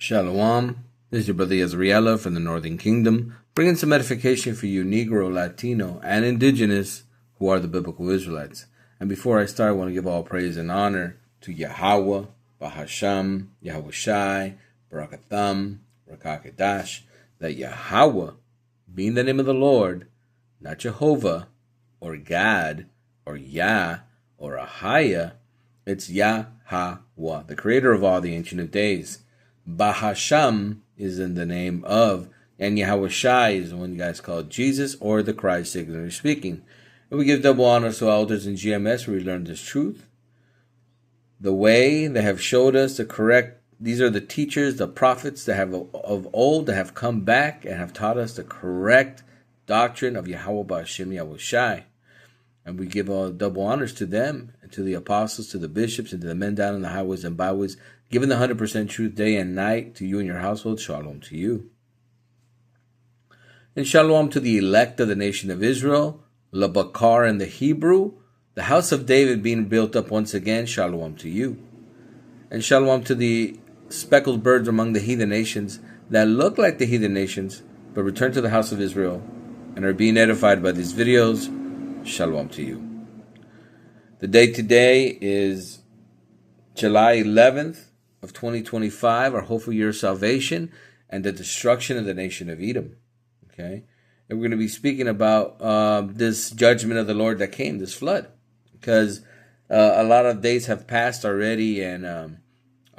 Shalom, this is your brother ISRAELITES from the Northern Kingdom, bringing some edification for you Negro, Latino, and Indigenous who are the biblical Israelites. And before I start, I want to give all praise and honor to Yahweh, Bahasham, Yahweh Shai, Barakatham, Rakakadash, that Yahweh, being the name of the Lord, not Jehovah, or Gad, or Yah, or Ahaya, it's Yahweh, the creator of all, the Ancient of Days. Bahasham is in the name of, and Yahweh Shai is the one you guys call Jesus or the Christ, figuratively speaking. And we give double honor to elders in GMS where we learned this truth. The way they have showed us the correct, these are the teachers, the prophets that have of old that have come back and have taught us the correct doctrine of Yahweh Bahasham Yahweh Shai. And we give all double honors to them, and to the apostles, to the bishops, and to the men down in the highways and byways, giving the 100% truth day and night to you and your household. Shalom to you. And shalom to the elect of the nation of Israel, Labakar in the Hebrew, the house of David being built up once again. Shalom to you. And shalom to the speckled birds among the heathen nations that look like the heathen nations, but return to the house of Israel and are being edified by these videos. Shalom to you. The date today is July 11th of 2025, our hopeful year of salvation and the destruction of the nation of Edom. Okay, and we're going to be speaking about this judgment of the Lord that came, this flood, because a lot of days have passed already, and a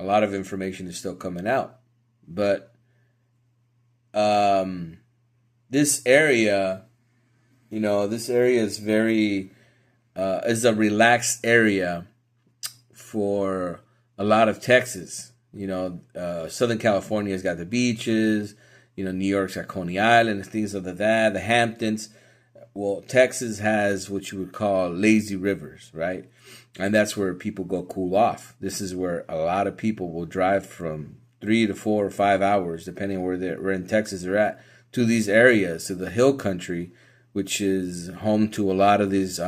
lot of information is still coming out. But this area, this area is is a relaxed area for a lot of Texas. Southern California has got the beaches. New York's got Coney Island and things like that. The Hamptons. Well, Texas has what you would call lazy rivers, right? And that's where people go cool off. This is where a lot of people will drive from 3 to 4 or 5 hours, depending on where in Texas they're at, to these areas, to the hill country, which is home to a lot of these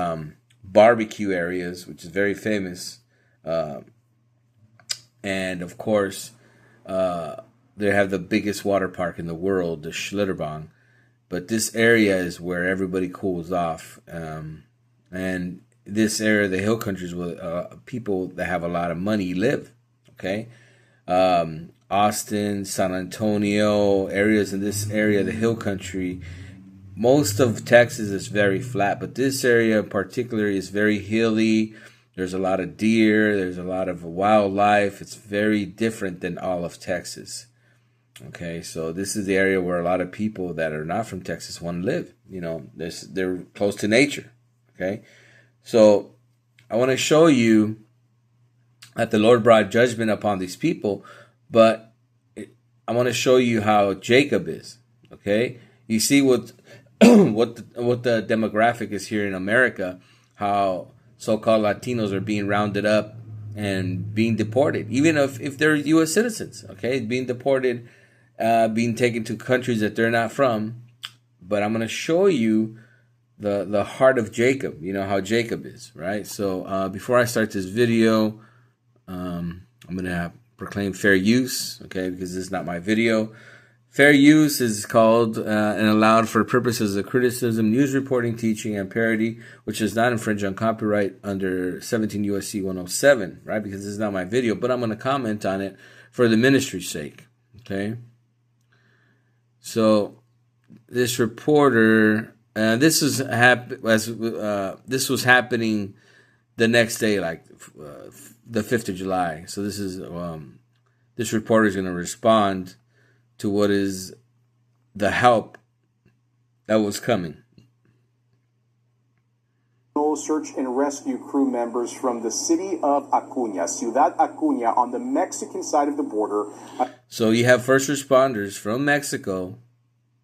barbecue areas, which is very famous. And of course, they have the biggest water park in the world, the Schlitterbahn. But this area is where everybody cools off. And this area, the hill countries, where people that have a lot of money live. Okay, Austin, San Antonio, areas in this area, the hill country. Most of Texas is very flat, but this area in particular is very hilly. There's a lot of deer. There's a lot of wildlife. It's very different than all of Texas. Okay, so this is the area where a lot of people that are not from Texas want to live. They're close to nature. Okay, so I want to show you that the Lord brought judgment upon these people, but I want to show you how Jacob is. Okay, you see what what the demographic is here in America, how so-called Latinos are being rounded up and being deported, even if they're U.S. citizens, okay, being deported, being taken to countries that they're not from. But I'm going to show you the heart of Jacob, how Jacob is, right? So before I start this video, I'm going to proclaim fair use, okay, because this is not my video. Fair use is called and allowed for purposes of criticism, news reporting, teaching, and parody, which does not infringe on copyright under 17 U.S.C. 107, right? Because this is not my video, but I'm going to comment on it for the ministry's sake, okay? So this reporter, this was happening the next day, like the 5th of July. So this is this reporter is going to respond to what is the help that was coming. Search and rescue crew members from the city of Acuña, Ciudad Acuña, on the Mexican side of the border. So you have first responders from Mexico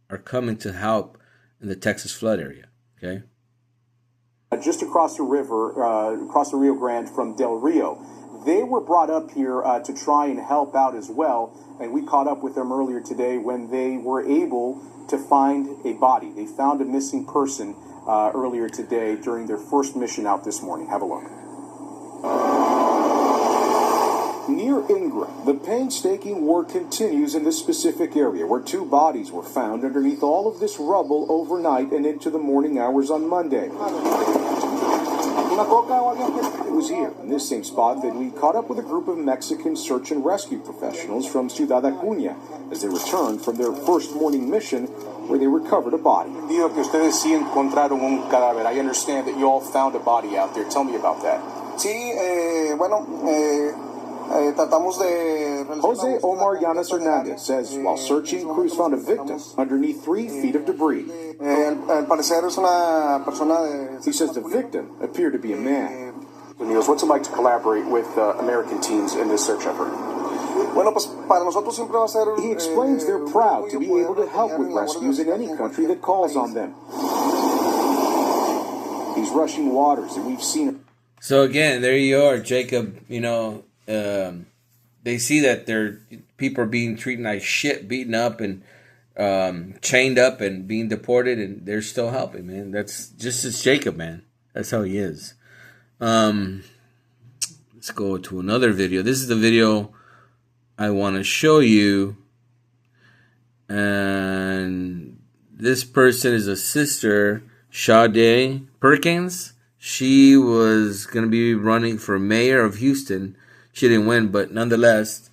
are coming to help in the Texas flood area, okay? Just across the river, across the Rio Grande from Del Rio. They were brought up here to try and help out as well, and we caught up with them earlier today when they were able to find a body. They found a missing person earlier today during their first mission out this morning. Have a look. Near lingering. The painstaking work continues in this specific area where 2 bodies were found underneath all of this rubble overnight and into the morning hours on Monday. It was here, in this same spot, that we caught up with a group of Mexican search and rescue professionals from Ciudad Acuña as they returned from their first morning mission where they recovered a body. I understand that you all found a body out there. Tell me about that. Jose Omar Llanes Hernandez says while searching, crews found a victim underneath 3 feet of debris. He says the victim appeared to be a man. What's it like to collaborate with American teams in this search effort? He explains they're proud to be able to help with rescues in any country that calls on them. These rushing waters that we've seen. So again, there you are, Jacob. They see that people are being treated like shit, beaten up and chained up and being deported, and they're still helping, man. That's just as Jacob, man. That's how he is. Let's go to another video. This is the video I want to show you. And this person is a sister, Sade Perkins. She was going to be running for mayor of Houston. She didn't win, but nonetheless,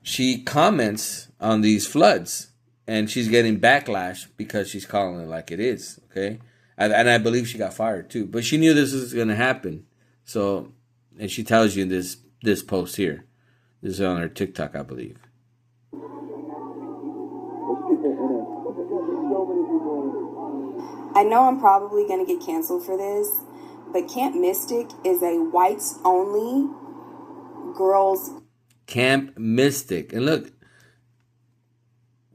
she comments on these floods. And she's getting backlash because she's calling it like it is, okay? And I believe she got fired too. But she knew this was going to happen. So, and she tells you in this post here. This is on her TikTok, I believe. I know I'm probably going to get canceled for this, but Camp Mystic is a whites-only girls... Camp Mystic. And look,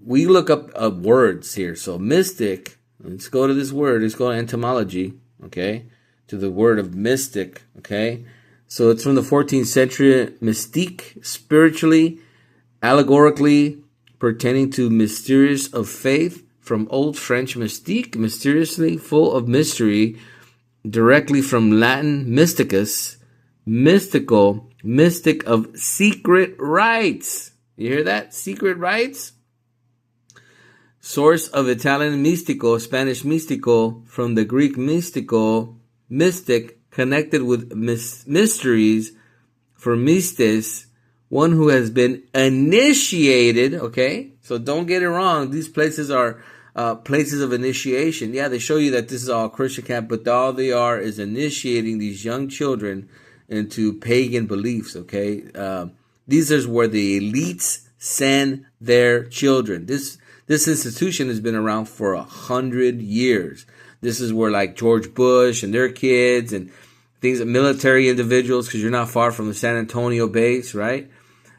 we look up words here. So mystic, let's go to this word. Let's go to etymology, okay? To the word of mystic, okay? So it's from the 14th century, mystique, spiritually, allegorically, pertaining to mysterious of faith, from Old French mystique, mysteriously, full of mystery, directly from Latin mysticus, mystical, mystic of secret rites. You hear that? Secret rites? Source of Italian mystico, Spanish mystico, from the Greek mystico, mystic, connected with mysteries, for mystes, one who has been initiated, okay? So don't get it wrong. These places are places of initiation. Yeah, they show you that this is all Christian camp, but all they are is initiating these young children into pagan beliefs, okay? These are where the elites send their children. This institution has been around for 100 years. This is where like George Bush and their kids and things, military individuals, because you're not far from the San Antonio base, right?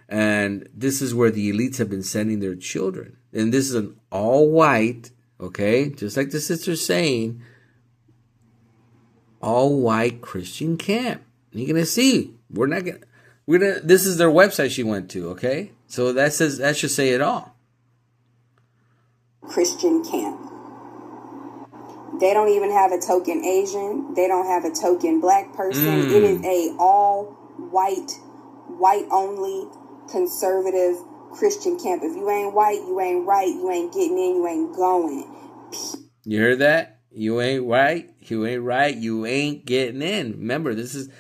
And this is where the elites have been sending their children. And this is an all white, okay, just like the sister's saying, all white Christian camp. And you're gonna see, this is their website she went to, okay? So that should say it all. Christian camp. They don't even have a token Asian. They don't have a token black person. It is a all white only conservative Christian camp. If you ain't white, you ain't right. You ain't getting in. You ain't going. You heard that? You ain't right. You ain't right. You ain't getting in. Remember, this is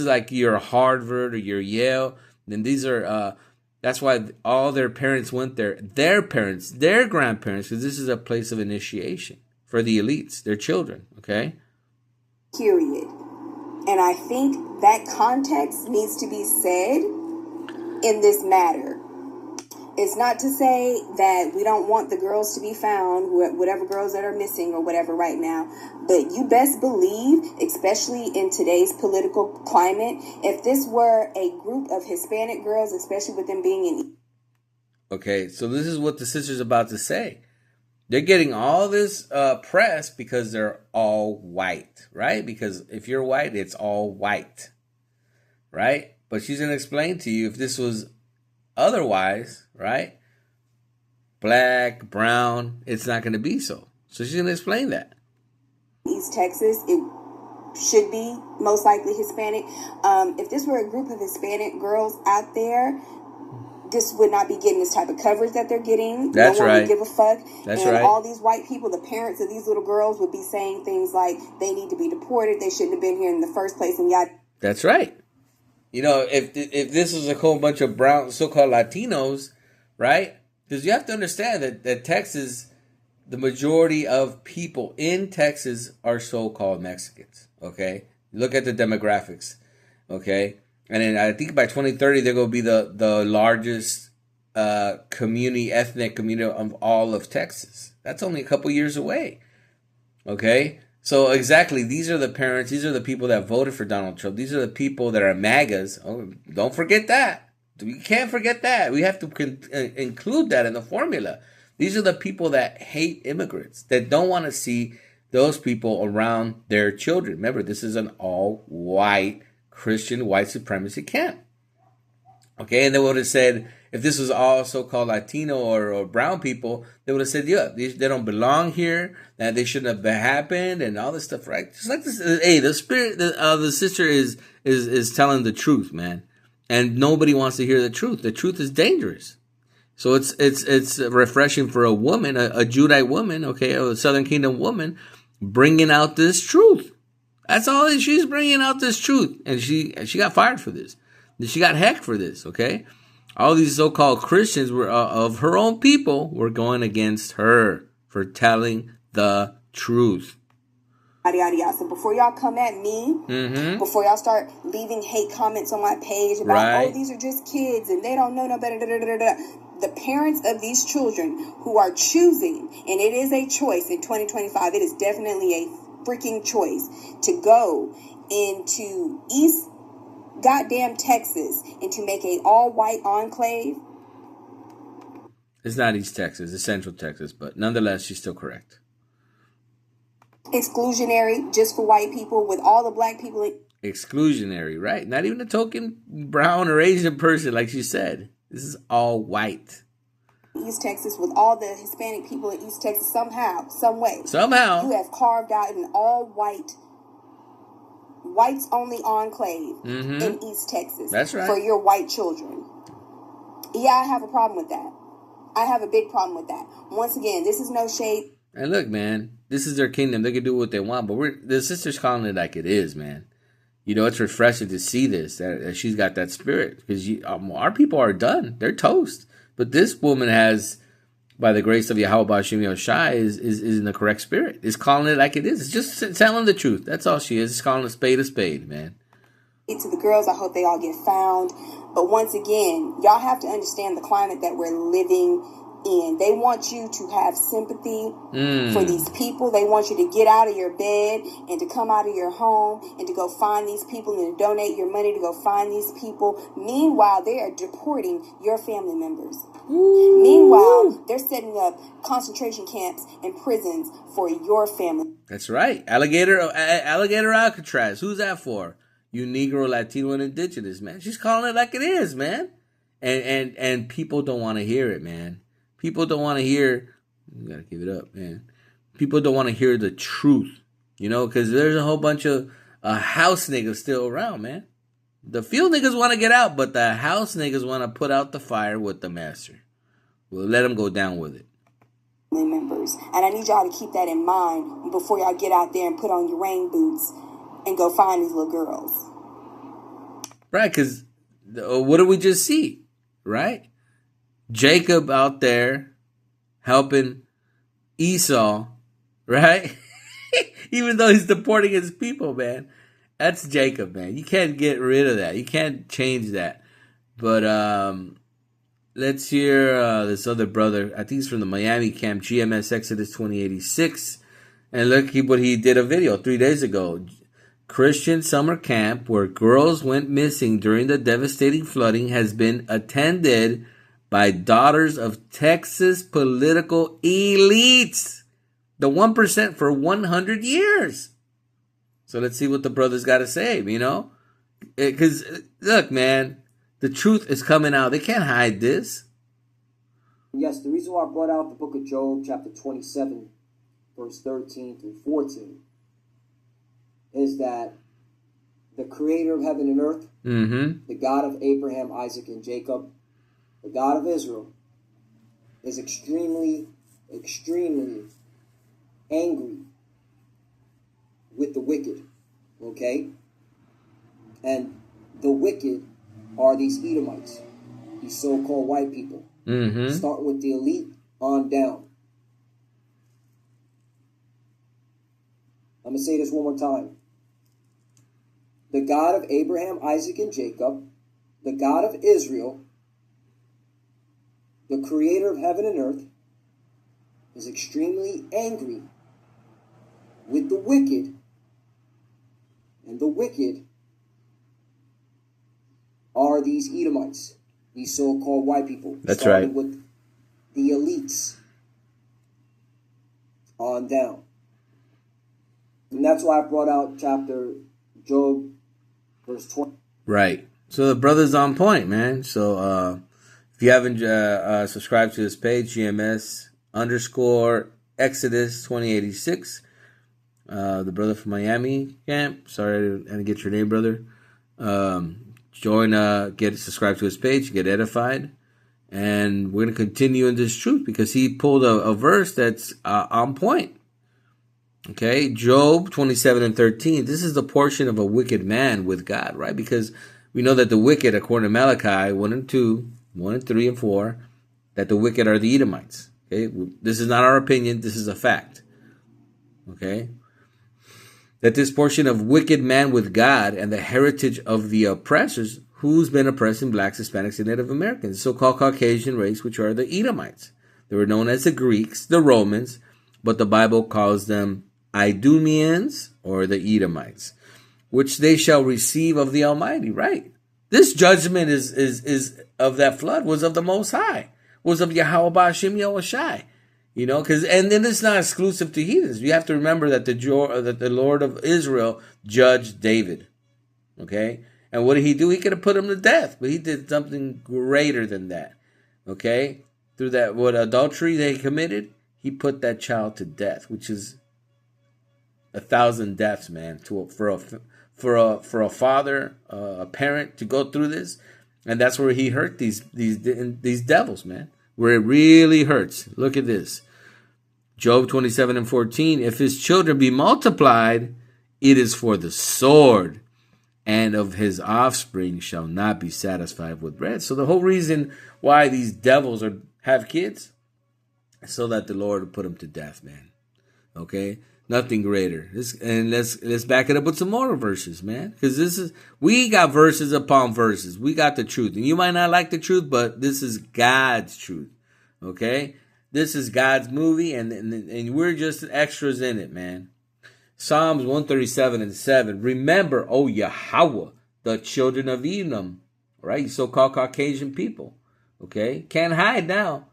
like your Harvard or your Yale. Then these are. That's why all their parents went there. Their parents, their grandparents, because this is a place of initiation for the elites, their children, okay? Period. And I think that context needs to be said in this matter. It's not to say that we don't want the girls to be found, whatever girls that are missing or whatever right now. But you best believe, especially in today's political climate, if this were a group of Hispanic girls, especially with them being in... Okay, so this is what the sister's about to say. They're getting all this press because they're all white, right? Because if you're white, it's all white, right? But she's going to explain to you if this was otherwise, right? Black, brown, it's not going to be so. So she's going to explain that. East Texas, it should be most likely Hispanic. If this were a group of Hispanic girls out there, this would not be getting this type of coverage that they're getting. That's no one right. would give a fuck. That's and right. all these white people, the parents of these little girls, would be saying things like they need to be deported. They shouldn't have been here in the first place. And yet, that's right. You know, if this was a whole bunch of brown so-called Latinos, right? Because you have to understand that Texas, the majority of people in Texas are so-called Mexicans. Okay, look at the demographics. Okay. And then I think by 2030, they're going to be the largest ethnic community of all of Texas. That's only a couple years away. Okay? So exactly, these are the parents. These are the people that voted for Donald Trump. These are the people that are MAGAs. Oh, don't forget that. We can't forget that. We have to include that in the formula. These are the people that hate immigrants, that don't want to see those people around their children. Remember, this is an all-white Christian white supremacy camp. Okay, and they would have said, if this was all so-called Latino or brown people, they would have said, yeah, they don't belong here, that they shouldn't have happened, and all this stuff, right? Just like this. Hey, the spirit, the sister is telling the truth, man, and nobody wants to hear the truth. The truth is dangerous. So it's refreshing for a woman, a Judite woman, okay, a Southern Kingdom woman, bringing out this truth. That's all. She's bringing out this truth, and she got fired for this. She got hecked for this. Okay, all these so-called Christians were of her own people were going against her for telling the truth. So before y'all come at me, before y'all start leaving hate comments on my page about, oh, these are just kids and they don't know no better. The parents of these children who are choosing, and it is a choice in 2025. It is definitely a freaking choice to go into East goddamn Texas and to make a all-white enclave. It's not East Texas, it's Central Texas, but nonetheless, she's still correct. Exclusionary, just for white people, with all the black people. Exclusionary, right? Not even a token brown or Asian person, like she said. This is all white. East Texas, with all the Hispanic people in East Texas, somehow, some way, you have carved out an all-white, whites-only enclave in East Texas. That's right. For your white children. Yeah, I have a problem with that. I have a big problem with that. Once again, this is no shade. And look, man, this is their kingdom. They can do what they want, but the sister's calling it like it is, man. You know, it's refreshing to see this, that she's got that spirit, because our people are done. They're toast. But this woman has, by the grace of Yahweh Bashim Yoshai, is in the correct spirit. Is calling it like it is. It's just telling the truth. That's all she is. It's calling a spade, man. To the girls, I hope they all get found. But once again, y'all have to understand the climate that we're living in. They want you to have sympathy for these people. They want you to get out of your bed and to come out of your home and to go find these people and to donate your money to go find these people. Meanwhile, they are deporting your family members. Ooh. Meanwhile, they're setting up concentration camps and prisons for your family. That's right. Alligator Alcatraz. Who's that for? You Negro, Latino, and Indigenous, man. She's calling it like it is, man. And people don't want to hear it, man. People don't want to hear, you gotta give it up, man. People don't want to hear the truth, you know, because there's a whole bunch of house niggas still around, man. The field niggas want to get out, but the house niggas want to put out the fire with the master. We'll let them go down with it. Members. And I need y'all to keep that in mind before y'all get out there and put on your rain boots and go find these little girls. Right, because what did we just see, right? Jacob out there helping Esau, right? Even though he's deporting his people, man. That's Jacob, man. You can't get rid of that. You can't change that. But let's hear this other brother. I think he's from the Miami camp, GMS Exodus 2086. And look what he did a video 3 days ago. Christian summer camp where girls went missing during the devastating flooding has been attended by daughters of Texas political elites. The 1% for 100 years. So let's see what the brothers got to say, you know? Because, look, man, the truth is coming out. They can't hide this. Yes, the reason why I brought out the book of Job, chapter 27, verse 13 through 14, is that the creator of heaven and earth, the God of Abraham, Isaac, and Jacob, the God of Israel, is extremely, extremely angry with the wicked. Okay? And the wicked are these Edomites, these so-called white people. Start with the elite on down. I'm going to say this one more time. The God of Abraham, Isaac, and Jacob, the God of Israel, the creator of heaven and earth, is extremely angry with the wicked, and the wicked are these Edomites, these so-called white people. That's right. With the elites on down. And that's why I brought out chapter Job, verse 20. Right. So the brother's on point, man. So if you haven't subscribed to his page, GMS_Exodus 2086, the brother from Miami camp. Sorry I didn't get your name, brother. Subscribe to his page, get edified. And we're going to continue in this truth because he pulled a verse that's on point. Okay, Job 27:13. This is the portion of a wicked man with God, right? Because we know that the wicked, according to Malachi 1 and 2, 1 and 3 and 4, that the wicked are the Edomites. Okay, this is not our opinion. This is a fact. Okay, that this portion of wicked man with God and the heritage of the oppressors, who's been oppressing blacks, Hispanics, and Native Americans, so-called Caucasian race, which are the Edomites. They were known as the Greeks, the Romans, but the Bible calls them Idumeans, or the Edomites, which they shall receive of the Almighty. Right. This judgment is of that flood was of the Most High, was of Yahweh Ba'ashim Yahushai. You know, and then it's not exclusive to heathens. You have to remember that the Lord of Israel judged David. Okay, and what did he do? He could have put him to death, but he did something greater than that. Okay, through that adultery they committed, he put that child to death, which is 1,000 deaths, man. For a father, a parent to go through this, and that's where he hurt these devils, man. Where it really hurts. Look at this, Job 27:14. If his children be multiplied, it is for the sword, and of his offspring shall not be satisfied with bread. So the whole reason why these devils have kids, so that the Lord will put them to death, man. Okay, nothing greater. Let's back it up with some more verses, man. Because we got verses upon verses. We got the truth, and you might not like the truth, but this is God's truth. Okay, this is God's movie, and we're just extras in it, man. Psalms 137:7. Remember, O Yahweh, the children of Edom, right? You so-called Caucasian people. Okay, can't hide now.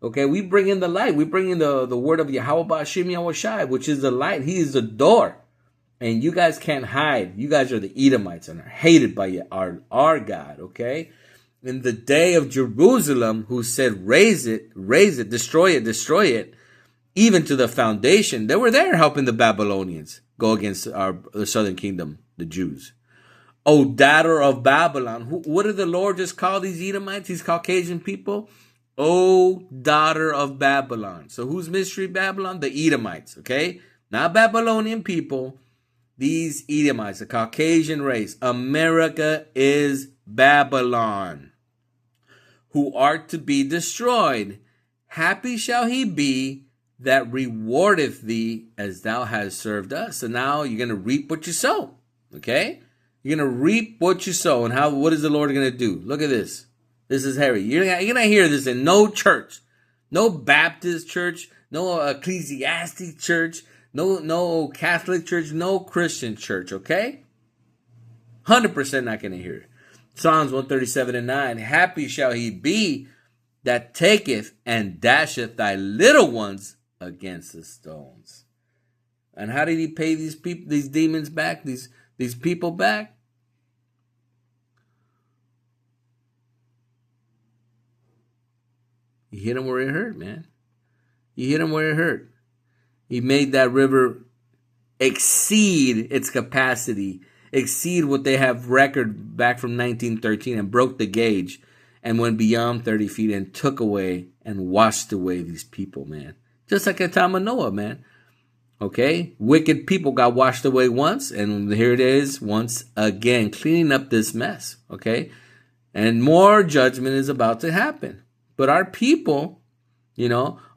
Okay, we bring in the light. We bring in the word of Yahweh Ba'ashim Yahushai, which is the light. He is the door. And you guys can't hide. You guys are the Edomites and are hated by our God, okay? In the day of Jerusalem, who said, raise it, destroy it, even to the foundation. They were there helping the Babylonians go against the southern kingdom, the Jews. O daughter of Babylon. What did the Lord just call these Edomites, these Caucasian people? O daughter of Babylon. So who's mystery Babylon? The Edomites, okay? Not Babylonian people. These Edomites, the Caucasian race. America is Babylon, who are to be destroyed. Happy shall he be that rewardeth thee as thou hast served us. So now you're going to reap what you sow, okay? You're going to reap what you sow. And what is the Lord going to do? Look at this. This is Harry. You're going to hear this in no church. No Baptist church. No ecclesiastic church. No Catholic church. No Christian church. Okay? 100% not going to hear it. Psalms 137:9. Happy shall he be that taketh and dasheth thy little ones against the stones. And how did he pay these people, these demons back? These people back? He hit him where it hurt, man. He hit him where it hurt. He made that river exceed its capacity, exceed what they have record back from 1913, and broke the gauge. and went beyond 30 feet and took away and washed away these people, man. Just like the time of Noah, man. Okay? Wicked people got washed away once, and here it is once again, cleaning up this mess. Okay? And more judgment is about to happen. But our people,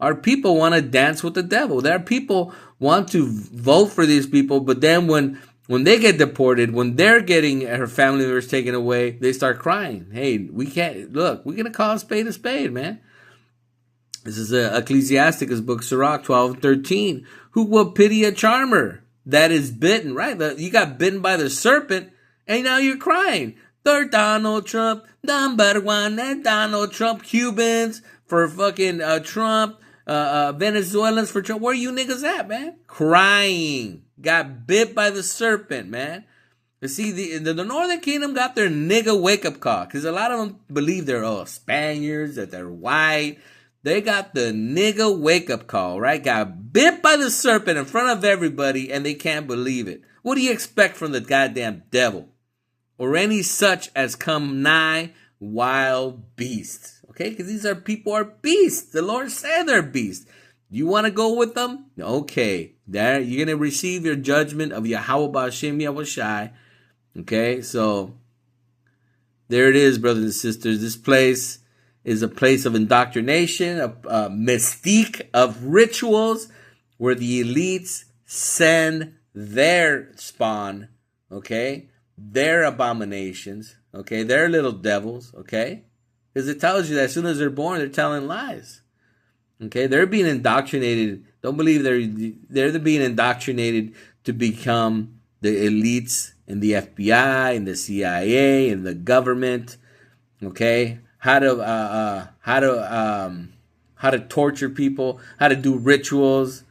our people want to dance with the devil. Their people want to vote for these people, but then when they get deported, when they're getting her family members taken away, they start crying. Hey, we can't, look, we're going to call a spade, man. This is Ecclesiasticus book, Sirach 12:13. Who will pity a charmer that is bitten, right? You got bitten by the serpent, and now you're crying. They're Donald Trump, number one, and Donald Trump, Cubans for fucking Trump, Venezuelans for Trump. Where you niggas at, man? Crying. Got bit by the serpent, man. You see, the Northern Kingdom got their nigga wake-up call, because a lot of them believe they're Spaniards, that they're white. They got the nigga wake-up call, right? Got bit by the serpent in front of everybody, and they can't believe it. What do you expect from the goddamn devil? Or any such as come nigh wild beasts. Okay? Because these people are beasts. The Lord said they're beasts. You want to go with them? Okay. There, you're going to receive your judgment of Yahweh Ba'Shem Yahushai. Okay? So, there it is, brothers and sisters. This place is a place of indoctrination, a mystique of rituals, where the elites send their spawn, okay, their abominations, okay, their little devils, okay, because it tells you that as soon as they're born, they're telling lies, okay, they're being indoctrinated. Don't believe they're being indoctrinated to become the elites in the FBI and the CIA and the government, okay. How to torture people, how to do rituals,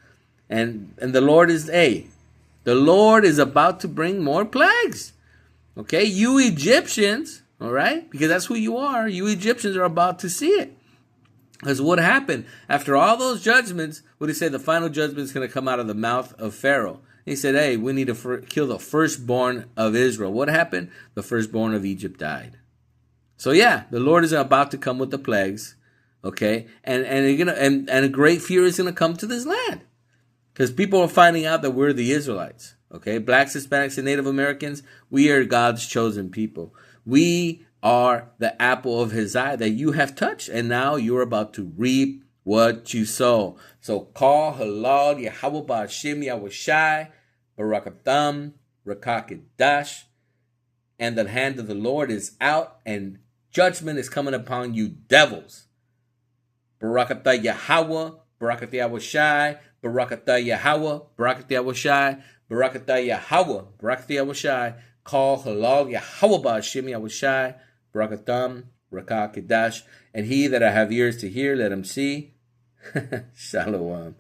and the Lord is about to bring more plagues. Okay, you Egyptians, all right, because that's who you are. You Egyptians are about to see it. Because what happened after all those judgments? What he said, the final judgment is going to come out of the mouth of Pharaoh. He said, "Hey, we need to kill the firstborn of Israel." What happened? The firstborn of Egypt died. So yeah, the Lord is about to come with the plagues, okay, and a great fear is gonna come to this land, because people are finding out that we're the Israelites, okay, Blacks, Hispanics, and Native Americans. We are God's chosen people. We are the apple of His eye that you have touched, and now you're about to reap what you sow. So call halal Yahweh Ba'Shem Yahushai Barakatam Rakakidash, and the hand of the Lord is out, and judgment is coming upon you, devils. Barakatah Yahweh, Barakatah Yahushai, Barakatah Yahweh, Barakatah Yahushai, Barakatah Yahweh, Barakatah Yahushai. Call halal Yahweh Ba'Shem Yahushai, Barakatam, Rakah Kedash. And he that I have ears to hear, let him see. Shalom.